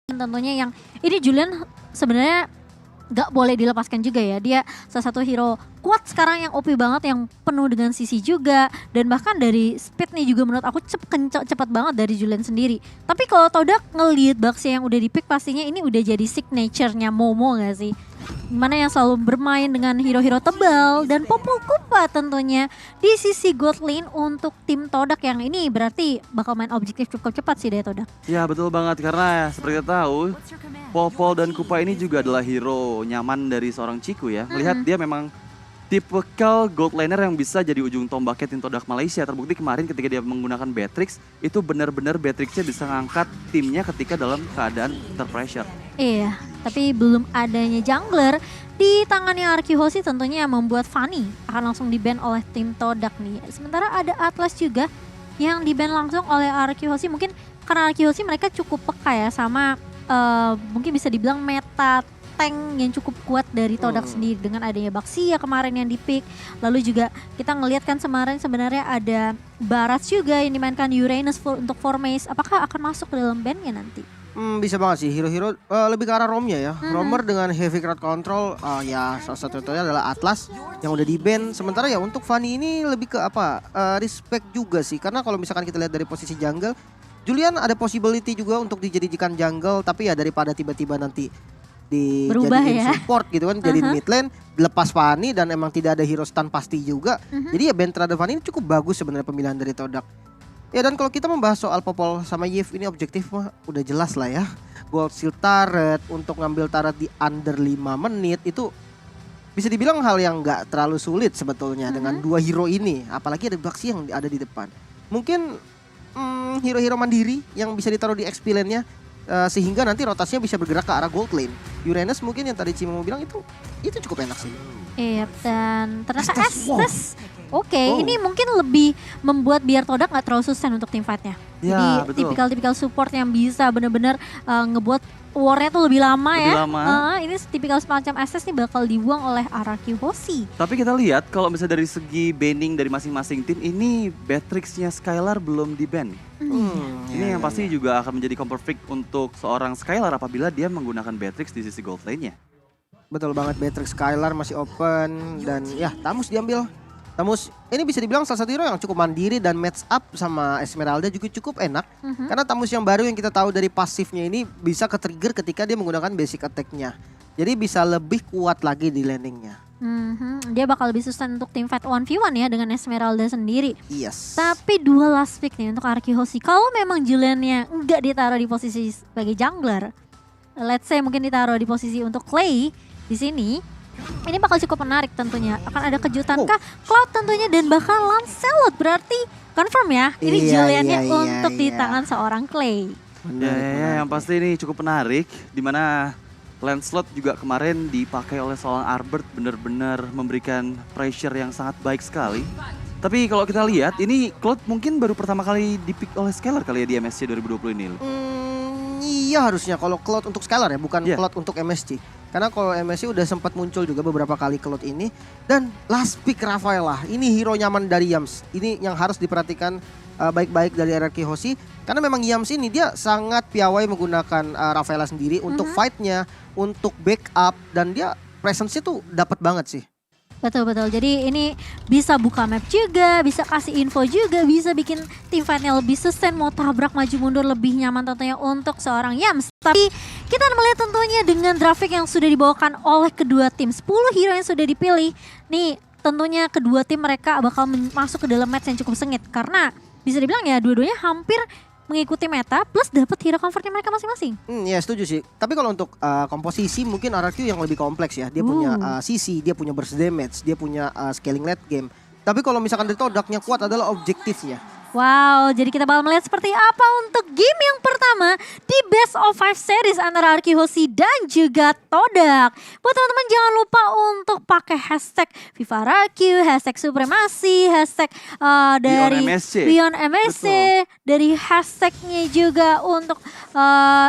Tentunya yang ini Julian sebenarnya gak boleh dilepaskan juga ya. Dia salah satu hero kuat sekarang yang OP banget, yang penuh dengan CC juga. Dan bahkan dari speed nih juga menurut aku cepat banget dari Julian sendiri. Tapi kalau Todak ngeliat Baxi yang udah di pick, pastinya ini udah jadi signature-nya Momo gak sih? Gimana yang selalu bermain dengan hero-hero tebal dan Popol Kupa tentunya di sisi god lane untuk tim Todak yang ini berarti bakal main objektif cukup cepat sih dari Todak. Ya betul banget, karena seperti kita tahu Popol dan Kupa ini juga adalah hero nyaman dari seorang Ciku ya. Melihat dia memang tipikal gold laner yang bisa jadi ujung tombaknya tim Todak Malaysia. Terbukti kemarin ketika dia menggunakan Beatrix, itu benar-benar Beatrixnya bisa ngangkat timnya ketika dalam keadaan terpressure. Iya, tapi belum adanya jungler di tangannya Arky Hoshi tentunya yang membuat Fanny akan langsung di-ban oleh tim Todak nih. Sementara ada Atlas juga yang di-ban langsung oleh Arky Hoshi. Mungkin karena Arky Hoshi mereka cukup peka ya sama mungkin bisa dibilang meta tank yang cukup kuat dari Todak sendiri dengan adanya Baxia kemarin yang di-pick. Lalu juga kita ngelihat kan kemarin sebenarnya ada Barat juga yang dimainkan Uranus untuk 4 Maze. Apakah akan masuk ke dalam bandnya nanti? Bisa banget sih, hero-hero lebih ke arah Romnya ya. Roamer dengan heavy crowd control, ya salah satu contohnya adalah Atlas yang udah di-ban. Sementara ya untuk Fanny ini lebih ke apa, respect juga sih. Karena kalau misalkan kita lihat dari posisi jungle, Julian ada possibility juga untuk dijadikan jungle. Tapi ya daripada tiba-tiba nanti dijadiin support gitu kan, jadiin mid lane, lepas Fanny dan emang tidak ada hero stun pasti juga. Jadi ya ban terhadap Fanny ini cukup bagus sebenarnya pemilihan dari Todak. Ya dan kalau kita membahas soal Popol sama Yves ini objektif mah udah jelas lah ya. Gold Shield turret untuk ngambil turret di under 5 menit itu bisa dibilang hal yang gak terlalu sulit sebetulnya dengan dua hero ini. Apalagi ada Baxi yang ada di depan. Mungkin hero-hero mandiri yang bisa ditaruh di XP lane-nya sehingga nanti rotasinya bisa bergerak ke arah gold lane. Uranus mungkin yang tadi Cimo mau bilang itu cukup enak sih. Iya, dan ternyata Estes. Ini mungkin lebih membuat biar Todak gak terlalu susah untuk team fight-nya. Ya, jadi tipikal support yang bisa bener-bener ngebuat war-nya tuh lebih lama ya. Ini tipikal semacam Estes nih bakal dibuang oleh Arky Hoshi. Tapi kita lihat kalau misalnya dari segi banning dari masing-masing tim, ini Beatrix-nya Skylar belum di-ban. Ini yang pasti juga akan menjadi comfort pick untuk seorang Skylar apabila dia menggunakan Beatrix di sisi gold lane-nya. Betul banget, Beatrix Skylar masih open dan ya Tamus diambil. Tamus ini bisa dibilang salah satu hero yang cukup mandiri dan match up sama Esmeralda juga cukup enak. Karena Tamus yang baru yang kita tahu dari pasifnya ini bisa ke-trigger ketika dia menggunakan basic attack-nya. Jadi bisa lebih kuat lagi di landing-nya. Dia bakal lebih susah untuk team fight 1v1 ya dengan Esmeralda sendiri. Yes. Tapi dua last pick nih untuk Arky Hoshi. Kalau memang Julian-nya nggak ditaruh di posisi sebagai jungler, let's say mungkin ditaruh di posisi untuk Clay di sini. Ini bakal cukup menarik tentunya. Akan ada kejutan kah? Cloud tentunya dan bahkan Lancelot. Berarti confirm ya. Ini Julian-nya untuk di tangan seorang Clay. Ya, yang pasti ini cukup menarik. Dimana Lancelot juga kemarin dipakai oleh seorang Albert. Benar-benar memberikan pressure yang sangat baik sekali. Tapi kalau kita lihat ini Cloud mungkin baru pertama kali dipick oleh Skylar kali ya di MSC 2020 ini. Iya harusnya kalau Cloud untuk Skylar ya, bukan Cloud untuk MSC. Karena kalau MSC udah sempat muncul juga beberapa kali Cloud ini. Dan last pick Rafaela, ini hero nyaman dari Yams. Ini yang harus diperhatikan baik-baik dari Arky Hoshi. Karena memang Yams ini dia sangat piawai menggunakan Rafaela sendiri untuk fight-nya, untuk backup. Dan dia presence-nya tuh dapat banget sih. Betul-betul, jadi ini bisa buka map juga, bisa kasih info juga, bisa bikin tim fight-nya lebih sustain, mau tabrak maju mundur lebih nyaman tentunya untuk seorang Yams. Tapi kita melihat tentunya dengan grafik yang sudah dibawakan oleh kedua tim, 10 hero yang sudah dipilih. Nih tentunya kedua tim mereka bakal masuk ke dalam match yang cukup sengit. Karena bisa dibilang ya dua-duanya hampir mengikuti meta plus dapat hero comfortnya mereka masing-masing. Ya setuju sih. Tapi kalau untuk komposisi mungkin RRQ yang lebih kompleks ya. Dia punya CC, dia punya burst damage, dia punya scaling late game. Tapi kalau misalkan dari Todaknya kuat adalah objektifnya. Wow, jadi kita bakal melihat seperti apa untuk game yang pertama di Best of 5 series antara Arky Hoshi dan juga Todak. Buat teman-teman jangan lupa untuk pakai hashtag VivaRaQ, hashtag Supremasi, hashtag dari Beyond MSC, dari hashtagnya juga untuk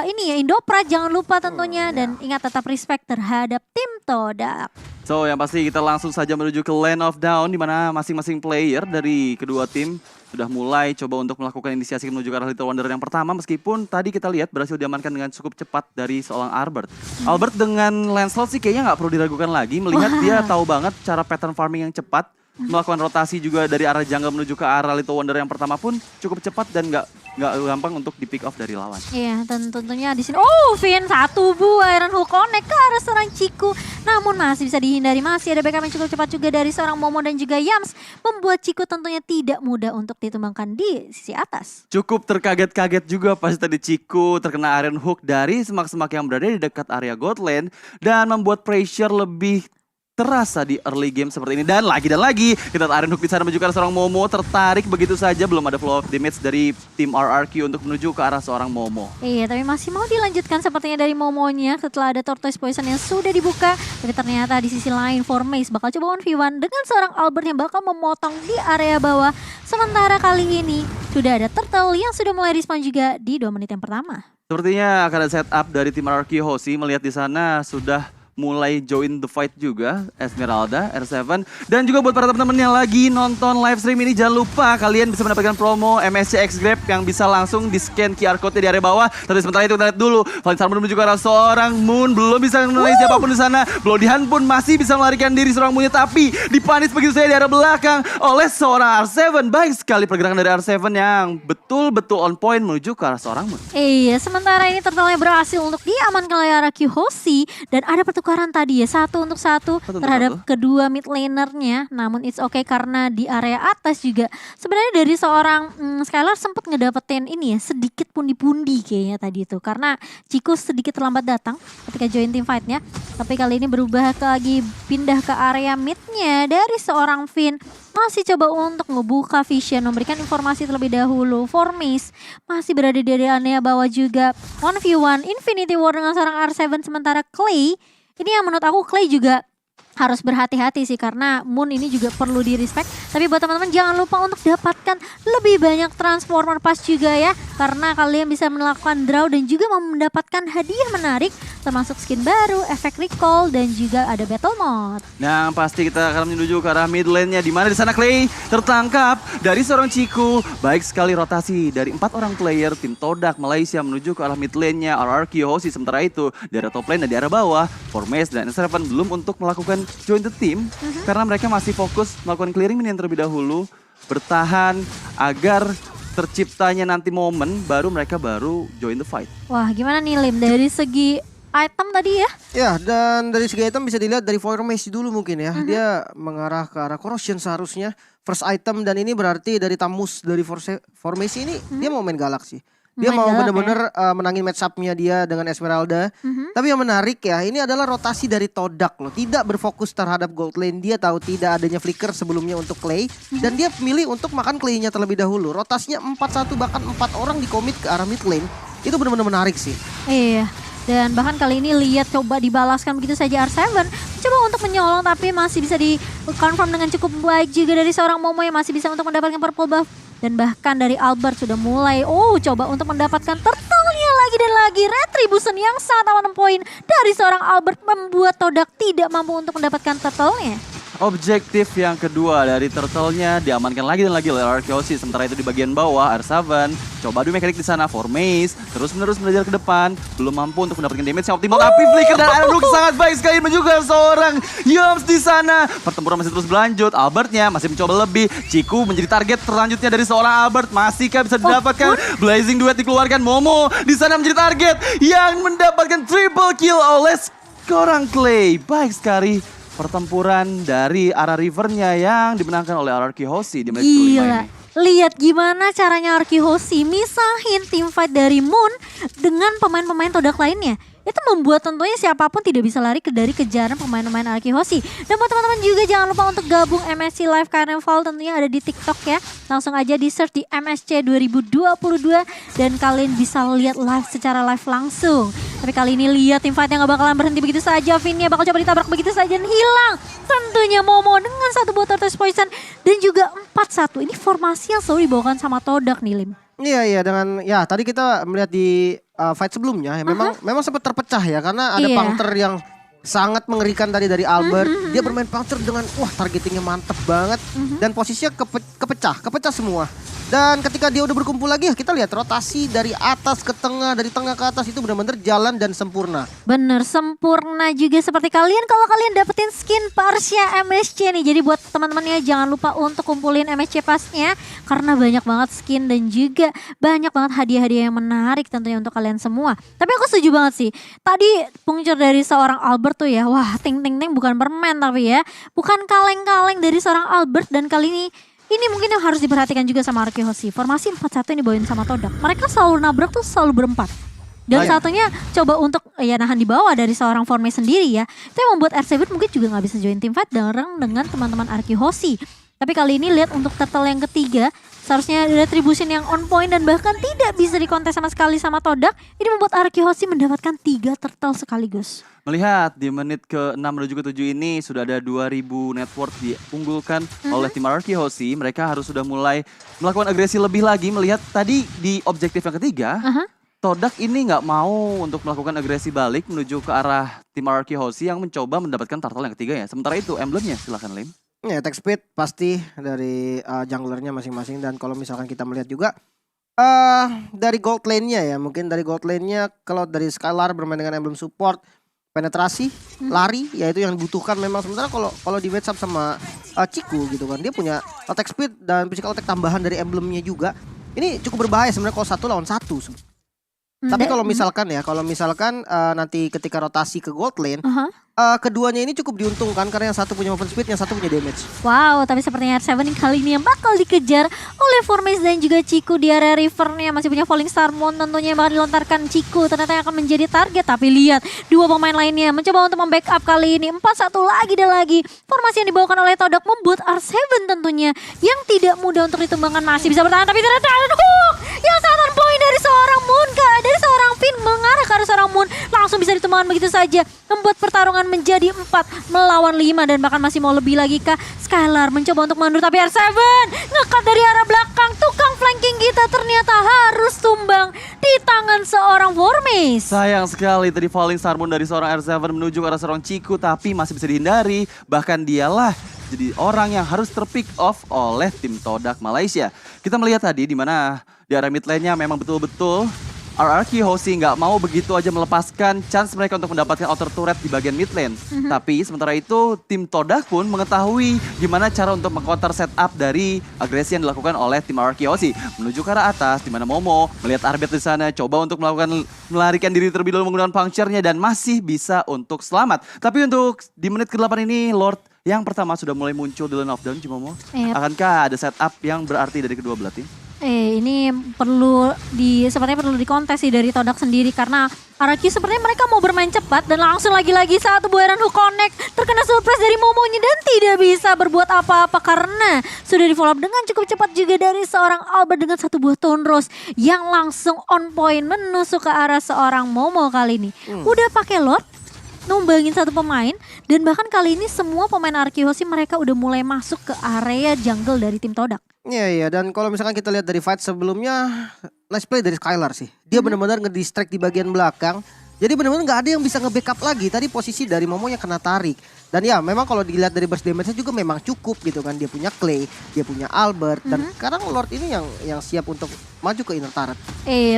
ini ya Indopra jangan lupa tentunya dan ingat tetap respect terhadap tim Todak. So yang pasti kita langsung saja menuju ke Land of Dawn di mana masing-masing player dari kedua tim sudah mulai coba untuk melakukan inisiasi menuju ke arah Little Wonder yang pertama, meskipun tadi kita lihat berhasil diamankan dengan cukup cepat dari seorang Albert. Albert dengan Lancelot sih kayaknya nggak perlu diragukan lagi, melihat dia tahu banget cara pattern farming yang cepat, melakukan rotasi juga dari arah jungle menuju ke arah Little Wonder yang pertama pun cukup cepat dan nggak gampang untuk di pick off dari lawan. Iya, dan tentunya di sini Finn satu Iron Hook connect ke arah seorang Ciku. Namun masih bisa dihindari, masih ada backup yang cukup cepat juga dari seorang Momo dan juga Yams, membuat Ciku tentunya tidak mudah untuk ditumbangkan di sisi atas. Cukup terkaget-kaget juga pas tadi Ciku terkena Iron Hook dari semak-semak yang berada di dekat area God Lane dan membuat pressure lebih terasa di early game seperti ini. Dan lagi kita Iron Hook di sana menuju ke arah seorang Momo, tertarik begitu saja, belum ada flow of damage dari tim RRQ untuk menuju ke arah seorang Momo. Iya, tapi masih mau dilanjutkan sepertinya dari Momonya setelah ada Tortoise Poison yang sudah dibuka. Tapi ternyata di sisi lain Formace bakal coba 1v1 dengan seorang Albert yang bakal memotong di area bawah. Sementara kali ini sudah ada Turtle yang sudah mulai respawn juga di 2 menit yang pertama. Sepertinya akan ada setup dari tim RRQ Hoshi, melihat di sana sudah mulai join the fight juga Esmeralda, R7. Dan juga buat para teman-teman yang lagi nonton live stream ini, jangan lupa kalian bisa mendapatkan promo MSC X Grab yang bisa langsung di scan QR code di area bawah. Tapi sementara itu kita lihat dulu, Valin Salmon menuju ke arah seorang Moon, belum bisa menilai siapapun di sana. Blodihan pun masih bisa melarikan diri seorang Moonnya, tapi dipanis begitu saja di area belakang oleh seorang R7. Baik sekali pergerakan dari R7 yang betul-betul on point menuju ke arah seorang Moon. Iya, sementara ini Turtle berhasil untuk diamankan oleh RRQ Hoshi dan ada pertukaran tadi ya, 1-1 terhadap kedua mid lanernya. Namun it's okay karena di area atas juga sebenarnya dari seorang Skylar sempat ngedapetin ini ya, sedikit pundi-pundi kayaknya tadi itu, karena Ciku sedikit terlambat datang ketika join team fight-nya. Tapi kali ini berubah lagi, pindah ke area midnya dari seorang Finn. Masih coba untuk ngebuka vision, memberikan informasi terlebih dahulu. Formace masih berada di area bawah juga. 1v1 Infinity War dengan seorang R7. Sementara Clay, ini yang menurut aku Clay juga harus berhati-hati sih, karena Moon ini juga perlu di respect. Tapi buat teman-teman jangan lupa untuk dapatkan lebih banyak transformer pass juga ya, karena kalian bisa melakukan draw dan juga mendapatkan hadiah menarik termasuk skin baru, efek recall, dan juga ada battle mode. Nah, pasti kita akan menuju ke arah mid lane-nya, di mana di sana Clay tertangkap dari seorang Ciku. Baik sekali rotasi dari 4 orang player tim Todak Malaysia menuju ke arah mid lane-nya RRQ Hoshi. Sementara itu di area top lane dan di area bawah Formace dan S7 belum untuk melakukan join the team karena mereka masih fokus melakukan clearing minion terlebih dahulu, bertahan agar terciptanya nanti momen baru mereka join the fight. Wah, gimana nih Lim dari segi item tadi ya? Ya, dan dari segi item bisa dilihat dari Formace dulu mungkin ya. Dia mengarah ke arah Corrosion seharusnya first item, dan ini berarti dari Tamus dari Formace ini dia mau main Galaxy. Dia mau bener-bener menangin match up-nya dia dengan Esmeralda. Tapi yang menarik ya, ini adalah rotasi dari Todak loh. Tidak berfokus terhadap gold lane. Dia tahu tidak adanya flicker sebelumnya untuk Clay. Dan dia pilih untuk makan Clay-nya terlebih dahulu. Rotasinya 4-1, bahkan 4 orang di commit ke arah mid lane. Itu benar-benar menarik sih. Iya. Dan bahkan kali ini lihat coba dibalaskan begitu saja R7. Coba untuk menyolong tapi masih bisa di-confirm dengan cukup baik juga dari seorang Momo yang masih bisa untuk mendapatkan purple buff. Dan bahkan dari Albert sudah mulai coba untuk mendapatkan turtle-nya lagi dan lagi. Retribution yang sangat aman poin dari seorang Albert membuat Todak tidak mampu untuk mendapatkan turtle-nya. Objektif yang kedua dari turtle-nya diamankan lagi dan lagi oleh RRQ Hoshi. Sementara itu di bagian bawah R7 coba adu mekanik di sana, Formace terus-menerus belajar ke depan, belum mampu untuk mendapatkan damage yang optimal. Tapi flicker dan Iron Hook sangat baik sekali juga seorang Yums di sana. Pertempuran masih terus berlanjut, Albertnya masih mencoba lebih. Ciku menjadi target selanjutnya dari seorang Albert, masihkah bisa didapatkan? Blazing Duet dikeluarkan, Momo di sana menjadi target yang mendapatkan triple kill oleh seorang Clay. Baik sekali pertempuran dari arah rivernya yang dimenangkan oleh RRQ Hoshi di menit kelima ini. Lihat gimana caranya RRQ Hoshi misahin tim fight dari Moon dengan pemain-pemain Todak lainnya. Itu membuat tentunya siapapun tidak bisa lari dari kejaran pemain-pemain RRQ Hoshi. Dan buat teman-teman juga jangan lupa untuk gabung MSC Live Carnival, tentunya ada di TikTok ya. Langsung aja di search di MSC 2022 dan kalian bisa lihat live secara live langsung. Tapi kali ini lihat tim fight yang gak bakalan berhenti begitu saja. Finn-nya bakal coba ditabrak begitu saja dan hilang. Tentunya Momo dengan 1 buah Tortoise Poison dan juga 4-1. Ini formasi yang selalu dibawakan sama Todak nih Lim. Iya, dengan ya tadi kita melihat di fight sebelumnya ya, memang sempat terpecah ya karena ada Puncture yang sangat mengerikan tadi dari Albert. Dia bermain Puncture dengan targetingnya mantep banget dan posisinya kepecah semua. Dan ketika dia udah berkumpul lagi ya kita lihat rotasi dari atas ke tengah, dari tengah ke atas itu benar-benar jalan dan sempurna. Bener, sempurna juga seperti kalian kalau kalian dapetin skin Parsia MSC nih. Jadi buat teman-teman ya jangan lupa untuk kumpulin MSC pasnya karena banyak banget skin dan juga banyak banget hadiah-hadiah yang menarik tentunya untuk kalian semua. Tapi aku setuju banget sih. Tadi puncer dari seorang Albert tuh ya, wah ting ting ting bukan permen tapi ya, bukan kaleng-kaleng dari seorang Albert. Dan kali ini mungkin yang harus diperhatikan juga sama Arki Hoshi. Formasi 4-1 yang dibawain sama Todak. Mereka selalu nabrak tuh selalu berempat. Dan satunya coba untuk ya nahan di bawah dari seorang Formé sendiri ya. Itu yang membuat R7 mungkin juga gak bisa join team fight bareng dengan teman-teman Arki Hoshi. Tapi kali ini lihat untuk turtle yang ketiga, seharusnya retribution yang on point dan bahkan tidak bisa dikontes sama sekali sama Todak. Ini membuat Arki Hoshi mendapatkan 3 turtle sekaligus. Melihat di menit ke-6 menuju ke-7 ini sudah ada 2000 net worth diunggulkan oleh tim Arki Hoshi. Mereka harus sudah mulai melakukan agresi lebih lagi. Melihat tadi di objektif yang ketiga, Todak ini nggak mau untuk melakukan agresi balik menuju ke arah tim Arki Hoshi yang mencoba mendapatkan turtle yang ketiga ya. Sementara itu emblemnya silakan Lim. Ya attack speed pasti dari junglernya masing-masing. Dan kalau misalkan kita melihat juga dari gold lane-nya ya. Mungkin dari gold lane-nya kalau dari Skylar bermain dengan emblem support, penetrasi, lari, ya itu yang dibutuhkan memang. Sementara kalau di match up sama Ciku gitu kan, dia punya attack speed dan physical attack tambahan dari emblemnya juga. Ini cukup berbahaya sebenarnya kalau 1 lawan 1. Tapi kalau misalkan nanti ketika rotasi ke gold lane, keduanya ini cukup diuntungkan karena yang satu punya movement speed, yang satu punya damage. Wow, tapi sepertinya R7 kali ini yang bakal dikejar oleh Formes dan juga Ciku di area rivernya. Masih punya Falling Star Moon tentunya yang bakal dilontarkan Ciku. Ternyata yang akan menjadi target. Tapi lihat, dua pemain lainnya mencoba untuk membackup kali ini. 4-1 lagi dan lagi. Formasi yang dibawakan oleh Todak membuat R7 tentunya yang tidak mudah untuk ditumbangkan. Masih bisa bertahan, tapi ternyata ada hook yang sangat on point dari seorang Moon, dari seorang Finn mengarah ke arah seorang Moon. Langsung bisa ditumbangkan begitu saja. Membuat pertarungan menjadi 4 melawan 5 dan bahkan masih mau lebih lagi kah. Skylar mencoba untuk mundur tapi R7 ngekat dari arah belakang. Tukang flanking kita ternyata harus tumbang di tangan seorang Formes. Sayang sekali tadi Falling Star Moon dari seorang R7 menuju ke arah seorang Ciku tapi masih bisa dihindari. Bahkan dialah jadi orang yang harus terpick off oleh tim Todak Malaysia. Kita melihat tadi di mana di area mid lane-nya memang betul-betul Arki Hoshi nggak mau begitu aja melepaskan chance mereka untuk mendapatkan outer turret di bagian mid lane. Tapi sementara itu tim Todak pun mengetahui gimana cara untuk meng-counter setup dari agresi yang dilakukan oleh tim Arki Hoshi. Menuju ke arah atas di mana Momo melihat Arbet di sana coba untuk melarikan diri terlebih dahulu menggunakan puncture-nya dan masih bisa untuk selamat. Tapi untuk di menit ke-8 ini Lord yang pertama sudah mulai muncul di lane of down Cimomo. Akankah ada setup yang berarti dari kedua belah tim? Ini sepertinya perlu dikontes sih dari Todak sendiri karena Araki sepertinya mereka mau bermain cepat dan langsung lagi-lagi satu buaran hook connect terkena surprise dari Momonya dan tidak bisa berbuat apa-apa karena sudah di follow up dengan cukup cepat juga dari seorang Albert dengan satu buah Tone Rose yang langsung on point menusuk ke arah seorang Momo kali ini. Udah pakai Lord, numbangin satu pemain dan bahkan kali ini semua pemain Arki Hoshi mereka udah mulai masuk ke area jungle dari tim Todak. Iya, dan kalau misalkan kita lihat dari fight sebelumnya, nice play dari Skylar sih. Dia benar-benar ngedistract di bagian belakang. Jadi benar-benar nggak ada yang bisa nge-backup lagi. Tadi posisi dari Momo yang kena tarik. Dan ya memang kalau dilihat dari burst damage-nya juga memang cukup gitu kan. Dia punya Clay, dia punya Albert. Dan sekarang Lord ini yang siap untuk maju ke inner turret.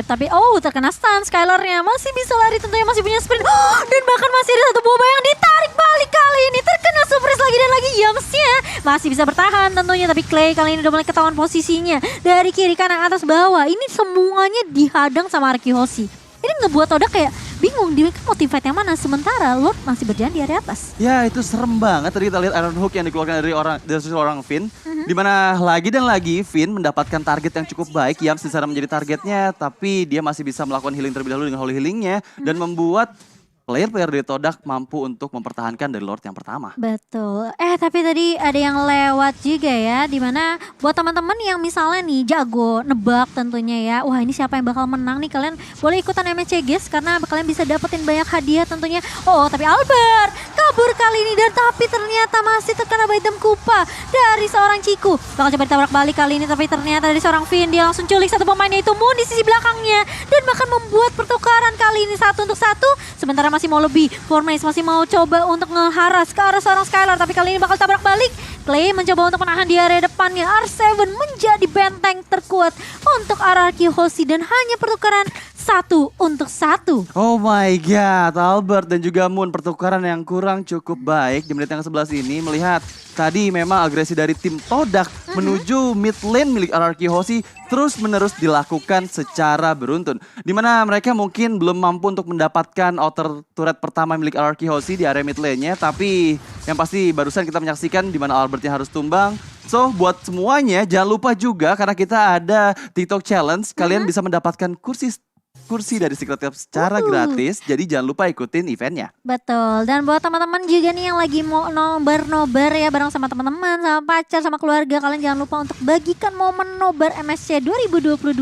Tapi terkena stun Skylar-nya. Masih bisa lari tentunya, masih punya sprint. Dan bahkan masih ada satu boba yang ditarik balik kali ini. Terkena surprise lagi dan lagi Yams-nya. Masih bisa bertahan tentunya. Tapi Clay kali ini udah mulai ketahuan posisinya. Dari kiri, kanan, atas, bawah. Ini semuanya dihadang sama Arki Hoshi. Ini ngebuat Todak kayak bingung dia mau team fight yang mana sementara Lord masih berjalan di area atas. Ya itu serem banget tadi kita lihat Iron Hook yang dikeluarkan dari seorang Finn. Dimana lagi dan lagi Finn mendapatkan target yang cukup baik. Yams di sana menjadi targetnya tapi dia masih bisa melakukan healing terlebih dahulu dengan holy healingnya. Dan membuat player-player dari Todak mampu untuk mempertahankan dari Lord yang pertama. Betul. Tapi tadi ada yang lewat juga ya. Dimana buat teman-teman yang misalnya nih jago nebak tentunya ya. Wah ini siapa yang bakal menang nih. Kalian boleh ikutan MSC guys. Karena kalian bisa dapetin banyak hadiah tentunya. Tapi Albert kabur kali ini. Dan tapi ternyata masih terkena item kupa dari seorang Ciku. Bakal coba ditabrak balik kali ini. Tapi ternyata dari seorang Finn. Dia langsung culik satu pemainnya itu Moon di sisi belakangnya. Dan bahkan membuat pertukaran kali ini 1 untuk 1. Sementara masih mau lebih. Formes masih mau coba untuk ngeharas ke arah seorang Skylar. Tapi kali ini bakal tabrak balik. Clay mencoba untuk menahan di area depannya. R7 menjadi benteng terkuat untuk RRQ Hoshi dan hanya pertukaran 1-1. Oh my god, Albert dan juga Moon pertukaran yang kurang cukup baik di menit yang ke-11 ini. Melihat tadi memang agresi dari tim Todak menuju mid lane milik RRQ Hoshi terus menerus dilakukan secara beruntun. Dimana mereka mungkin belum mampu untuk mendapatkan outer turret pertama milik RRQ Hoshi di area mid lane-nya. Tapi yang pasti barusan kita menyaksikan dimana Albertnya harus tumbang. So buat semuanya jangan lupa juga karena kita ada TikTok Challenge. Kalian bisa mendapatkan kursi dari Secret Cup secara gratis, jadi jangan lupa ikutin eventnya. Betul, dan buat teman-teman juga nih yang lagi mau nobar ya bareng sama teman-teman, sama pacar, sama keluarga, kalian jangan lupa untuk bagikan momen nobar MSC 2022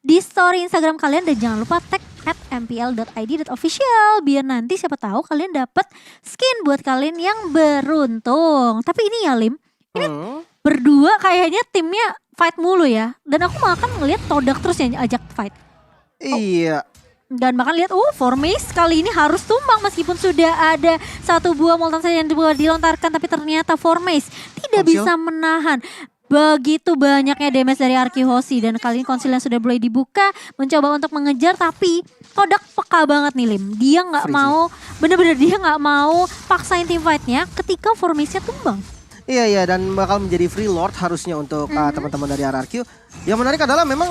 di story Instagram kalian dan jangan lupa tag @mpl.id.official biar nanti siapa tahu kalian dapat skin buat kalian yang beruntung. Tapi ini ya Lim, ini berdua kayaknya timnya fight mulu ya, dan aku malah kan ngeliat Todak terus yang ajak fight. Iya. Dan bahkan lihat, Formace kali ini harus tumbang meskipun sudah ada satu buah Molten Sand yang dilontarkan, tapi ternyata Formace tidak bisa menahan begitu banyaknya damage dari RRQ Hoshi. Dan kali ini konsilnya sudah mulai dibuka, mencoba untuk mengejar, tapi Todak peka banget nih Lim. Dia nggak mau, bener-bener dia nggak mau paksain team fightnya ketika Formace-nya tumbang. Iya, dan bakal menjadi free lord harusnya untuk teman-teman dari RRQ. Yang menarik adalah memang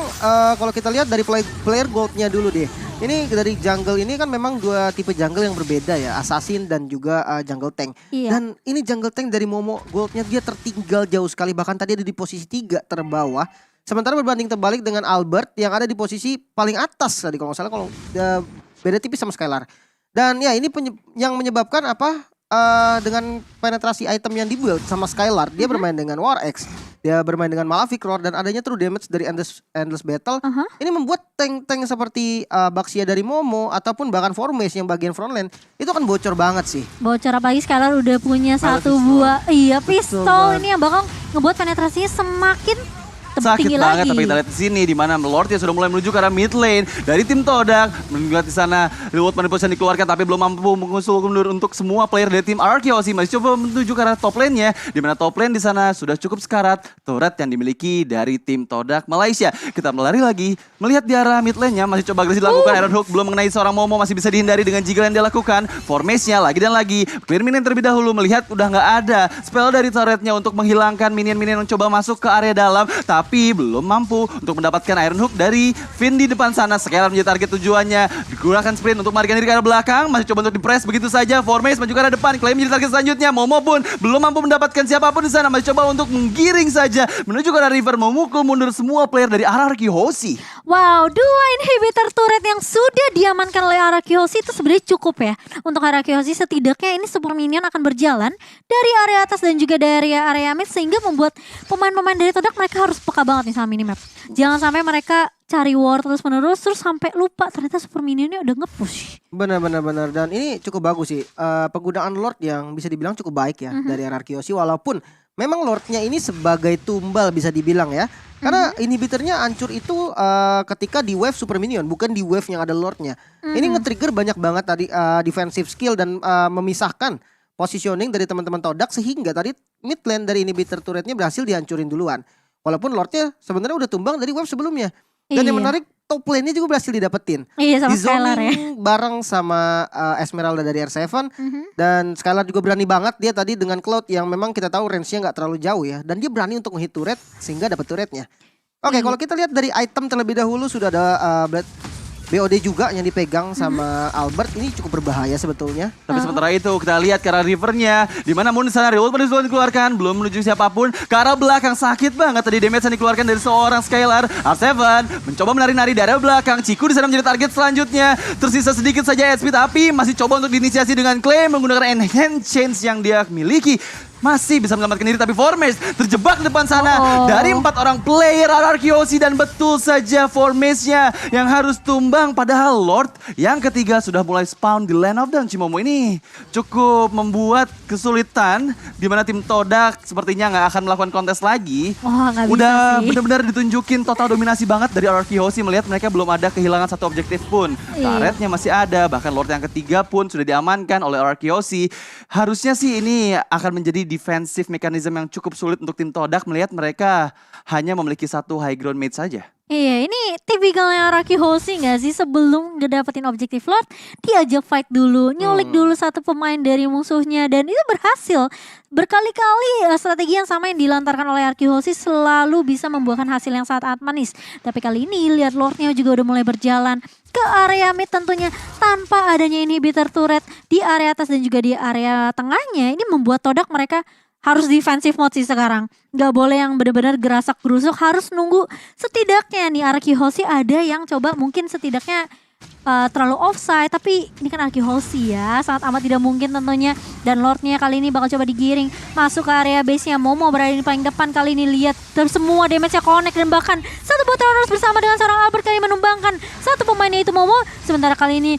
kalau kita lihat dari player goldnya dulu deh. Ini dari jungle ini kan memang dua tipe jungle yang berbeda ya. Assassin dan juga jungle tank. Iya. Dan ini jungle tank dari Momo goldnya dia tertinggal jauh sekali. Bahkan tadi ada di posisi 3 terbawah. Sementara berbanding terbalik dengan Albert yang ada di posisi paling atas tadi kalau nggak salah. Kalau beda tipis sama Skylar. Dan ya ini yang menyebabkan apa? Dengan penetrasi item yang dibuild sama Skylar, dia bermain dengan War X, dia bermain dengan Malefic Roar dan adanya true damage dari Endless Battle. Ini membuat tank-tank seperti Baxia dari Momo ataupun bahkan Formace yang bagian frontline itu kan bocor banget sih. Bocor apalagi Skylar udah punya satu buah pistol ini yang bakal ngebuat penetrasinya semakin Sakit tinggi banget, lagi. tapi kita lihat di sini di mana Lordnya sudah mulai menuju ke arah mid lane dari tim Todak. Melihat di sana reward manipulation dikeluarkan tapi belum mampu mengusul mundur untuk semua player dari tim RRQ Hoshi. Masih coba menuju ke arah top lane-nya, di mana top lane di sana sudah cukup sekarat turret yang dimiliki dari tim Todak Malaysia. Kita melari lagi, melihat di arah mid lane-nya masih coba agresi dilakukan. Iron Hook belum mengenai seorang Momo, masih bisa dihindari dengan jiggle yang dia lakukan. Formace-nya lagi dan lagi clear minion terlebih dahulu, melihat udah nggak ada spell dari turretnya untuk menghilangkan minion-minion yang coba masuk ke area dalam, tapi belum mampu untuk mendapatkan Iron Hook dari Finn di depan sana. Skylar menjadi target tujuannya, digunakan sprint untuk melarikan diri ke arah belakang, masih coba untuk di-press begitu saja. Formace maju ke arah depan, Clay menjadi target selanjutnya. Momo pun belum mampu mendapatkan siapapun di sana, masih coba untuk menggiring saja menuju ke arah river, memukul mundur semua player dari RRQ Hoshi. Wow, 2 inhibitor turret yang sudah diamankan oleh RRQ Hoshi itu sebenarnya cukup ya. Untuk RRQ Hoshi setidaknya ini super minion akan berjalan dari area atas dan juga dari area mid, sehingga membuat pemain-pemain dari Todak mereka harus peka banget nih sama minimap. Jangan sampai mereka cari war terus sampai lupa ternyata super minionnya udah nge-push. Benar. Dan ini cukup bagus sih. Penggunaan Lord yang bisa dibilang cukup baik ya dari RRQ Hoshi, walaupun memang Lordnya ini sebagai tumbal bisa dibilang ya. Karena inhibitornya hancur itu ketika di wave super minion, bukan di wave yang ada Lordnya. Ini nge-trigger banyak banget tadi defensive skill dan memisahkan positioning dari teman-teman Todak, sehingga tadi mid lane dari inhibitor turretnya berhasil dihancurin duluan. Walaupun Lordnya sebenarnya udah tumbang dari wave sebelumnya. Dan yang menarik, top lane-nya juga berhasil didapetin. Iya, sama di Skylar ya. bareng sama Esmeralda dari R7. Dan Skylar juga berani banget dia tadi dengan Cloud yang memang kita tahu range-nya gak terlalu jauh ya. Dan dia berani untuk nge-hit turret sehingga dapat turretnya. Oke, kalau kita lihat dari item terlebih dahulu sudah ada BOD juga yang dipegang sama Albert. Ini cukup berbahaya sebetulnya. Tapi sementara itu kita lihat ke arah rivernya, di mana Moon di sana reward manipulation dikeluarkan, belum menuju siapapun. Ke arah belakang sakit banget tadi damage yang dikeluarkan dari seorang Skylar. R7 mencoba menari-nari dari arah belakang. Ciku di sana menjadi target selanjutnya. Tersisa sedikit saja SP, tapi masih coba untuk diinisiasi dengan Clay menggunakan enhance change yang dia miliki. Masih bisa menyelamatkan diri, tapi Formace terjebak di depan sana dari 4 orang player RRQ Hoshi, dan betul saja Formace-nya yang harus tumbang. Padahal Lord yang ketiga sudah mulai spawn di Land of Dawn. Cimomo ini cukup membuat kesulitan di mana tim Todak sepertinya nggak akan melakukan kontes lagi. Udah benar-benar ditunjukin total dominasi banget dari RRQ Hoshi, melihat mereka belum ada kehilangan satu objektif pun. Turretnya masih ada, bahkan Lord yang ketiga pun sudah diamankan oleh RRQ Hoshi. Harusnya sih ini akan menjadi defensive mechanism yang cukup sulit untuk tim Todak melihat mereka hanya memiliki satu high ground mate saja. Iya, ini tipikalnya Araki Hoshi gak sih? Sebelum ngedapetin objektif Lord, diajak fight dulu, nyulik dulu satu pemain dari musuhnya, dan itu berhasil. Berkali-kali strategi yang sama yang dilantarkan oleh Araki Hoshi selalu bisa membuahkan hasil yang sangat manis. Tapi kali ini lihat Lordnya juga udah mulai berjalan ke area mid tentunya tanpa adanya inhibitor turret di area atas dan juga di area tengahnya. Ini membuat Todak mereka harus defensive mode sih sekarang. Gak boleh yang benar-benar gerasak gerusuk, harus nunggu setidaknya nih Araki Hoshi ada yang coba mungkin setidaknya terlalu offside, tapi ini kan Araki Hoshi ya, sangat amat tidak mungkin tentunya. Dan Lordnya kali ini bakal coba digiring masuk ke area base-nya. Momo berada di paling depan kali ini, lihat semua damage-nya connect dan bahkan satu bot terus bersama dengan seorang Albert kali menumbangkan satu pemainnya itu Momo. Sementara kali ini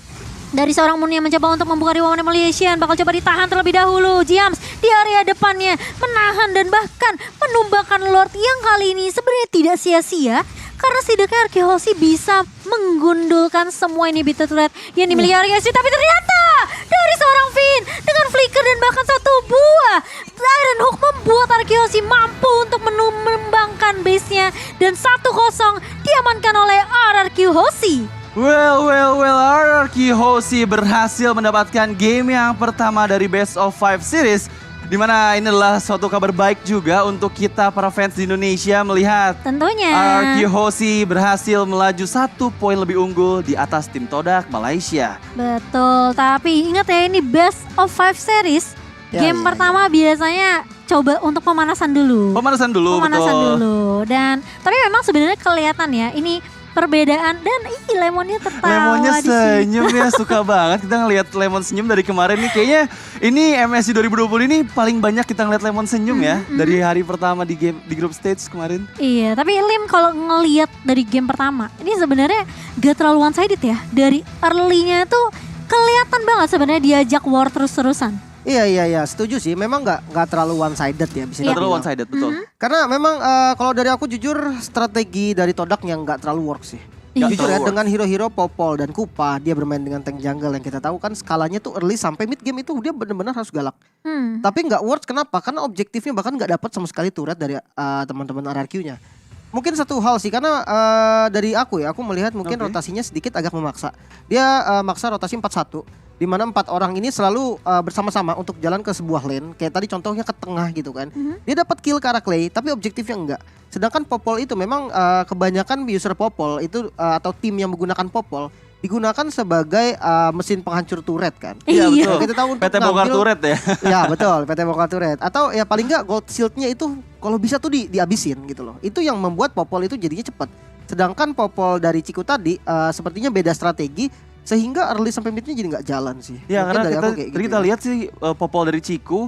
dari seorang Moon yang mencoba untuk membuka Rewoman Malaysian, bakal coba ditahan terlebih dahulu. Jiams di area depannya menahan dan bahkan menumbangkan Lord yang kali ini sebenarnya tidak sia-sia. Karena setidaknya Araki Hoshi bisa menggundulkan semua inhibitor turret yang dimiliki Araki Hoshi. Tapi ternyata dari seorang Finn dengan flicker dan bahkan satu buah Iron Hook membuat Araki Hoshi mampu untuk menumbangkan base-nya. Dan 1-0 diamankan oleh Araki Hoshi. Well, Araki Hoshi berhasil mendapatkan game yang pertama dari Best of 5 series. Dimana ini adalah suatu kabar baik juga untuk kita para fans di Indonesia melihat Tentunya Araki Hoshi berhasil melaju 1 poin lebih unggul di atas tim Todak Malaysia. betul, tapi ingat ya ini Best of 5 series. Game pertama biasanya coba untuk pemanasan dulu. Pemanasan dulu, betul. dulu. Dan tapi memang sebenarnya kelihatan ya ini perbedaan dan Lemonnya tertawa. Lemonnya di situ. senyum ya, suka banget kita ngelihat Lemon senyum dari kemarin nih. Kayaknya ini MSC 2020 ini paling banyak kita ngeliat Lemon senyum ya dari hari pertama di game di group stage kemarin. Iya, tapi Lim kalau ngelihat dari game pertama, ini sebenarnya gak terlalu one sided ya. Dari early-nya tuh kelihatan banget sebenarnya diajak war terus-terusan. Iya, setuju sih. Memang nggak terlalu one sided ya bisa Nggak terlalu dibilang. one sided, betul. Karena memang kalau dari aku jujur strategi dari Todak yang nggak terlalu work sih. Nggak Jujur ya, terlalu work. dengan hero-hero Popol dan Kupa, dia bermain dengan tank jungle yang kita tahu kan skalanya tuh early sampai mid game itu dia benar-benar harus galak. Tapi nggak works, kenapa? Karena objektifnya bahkan nggak dapat sama sekali turret dari teman-teman RRQ-nya. Mungkin satu hal sih, karena dari aku melihat mungkin Oke. rotasinya sedikit agak memaksa. Dia maksa rotasi 4-1. Di mana 4 orang ini selalu bersama-sama untuk jalan ke sebuah lane. Kayak tadi contohnya ke tengah gitu kan. Dia dapat kill ke arah Clay, tapi objektifnya enggak. Sedangkan Popol itu memang kebanyakan user Popol itu atau tim yang menggunakan Popol digunakan sebagai mesin penghancur turret kan. Iya, betul. Kita tahu untuk PT Bongkar ngambil- Turret ya. Ya betul, PT Bongkar Turret. Atau ya paling enggak gold shieldnya itu kalau bisa tuh dihabisin gitu loh. Itu yang membuat Popol itu jadinya cepat. Sedangkan Popol dari Ciku tadi sepertinya beda strategi sehingga early sampai midnya jadi nggak jalan sih. Ya Mungkin karena dari kita, aku kayak tadi gitu kita ya. lihat sih Popol dari Ciku